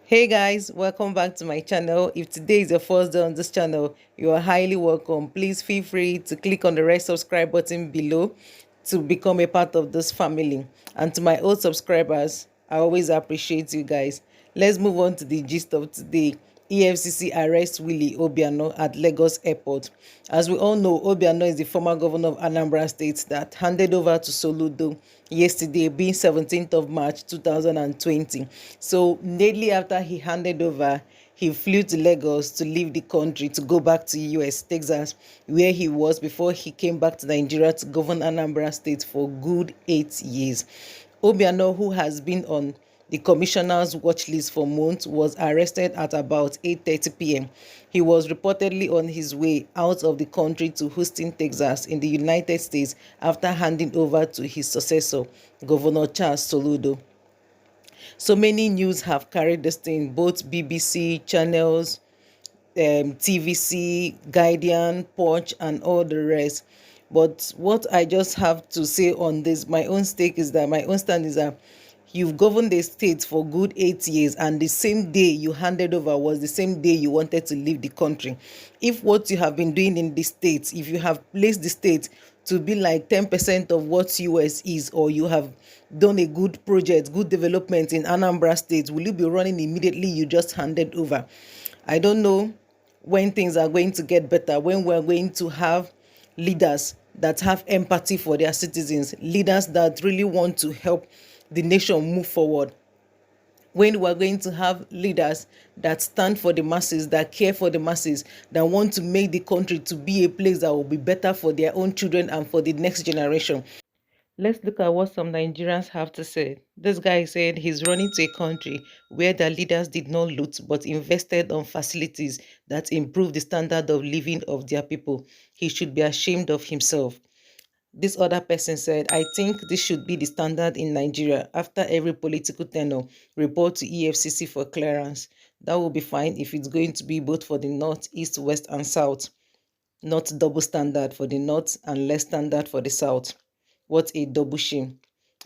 Hey guys, welcome back to my channel. If today is your first day on this channel, you are highly welcome. Please feel free to click on the red subscribe button below to become a part of this family. And to my old subscribers, I always appreciate you guys. Let's move on to the gist of today. EFCC arrests Wille Obiano at Lagos Airport. As we all know, Obiano is the former governor of Anambra State that handed over to Soludo yesterday, being 17th of March 2020. So, immediately after he handed over, he flew to Lagos to leave the country to go back to US, Texas, where he was before he came back to Nigeria to govern Anambra State for good 8 years. Obiano, who has been on the commissioner's watch list for months, was arrested at about 8:30 p.m. He was reportedly on his way out of the country to Houston, Texas, in the United States after handing over to his successor, Governor Charles Soludo. So many news have carried this thing, both BBC channels, TVC, Guardian, Punch, and all the rest. But what I just have to say on this, my own stand is that you've governed the state for good 8 years, and the same day you handed over was the same day you wanted to leave the country. If what you have been doing in the state, if you have placed the state to be like 10% of what US is, or you have done a good project, good development in Anambra State, will you be running immediately you just handed over? I don't know when things are going to get better, when we're going to have leaders that have empathy for their citizens, leaders that really want to help the nation move forward, when we're going to have leaders that stand for the masses, that care for the masses, that want to make the country to be a place that will be better for their own children and for the next generation. Let's look at what some Nigerians have to say. This guy said he's running to a country where the leaders did not loot but invested on facilities that improve the standard of living of their people. He should be ashamed of himself. This other person said, I think this should be the standard in Nigeria. After every political tenure, report to EFCC for clearance. That will be fine if it's going to be both for the north, east, west, and south. Not double standard for the north and less standard for the south. What a double shame.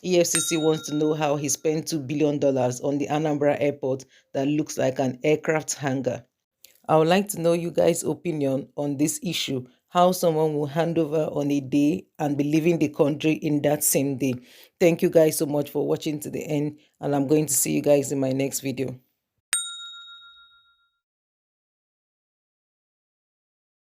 EFCC wants to know how he spent $2 billion on the Anambra airport that looks like an aircraft hangar. I would like to know you guys' opinion on this issue, how someone will hand over on a day and be leaving the country in that same day. Thank you guys so much for watching to the end, and I'm going to see you guys in my next video.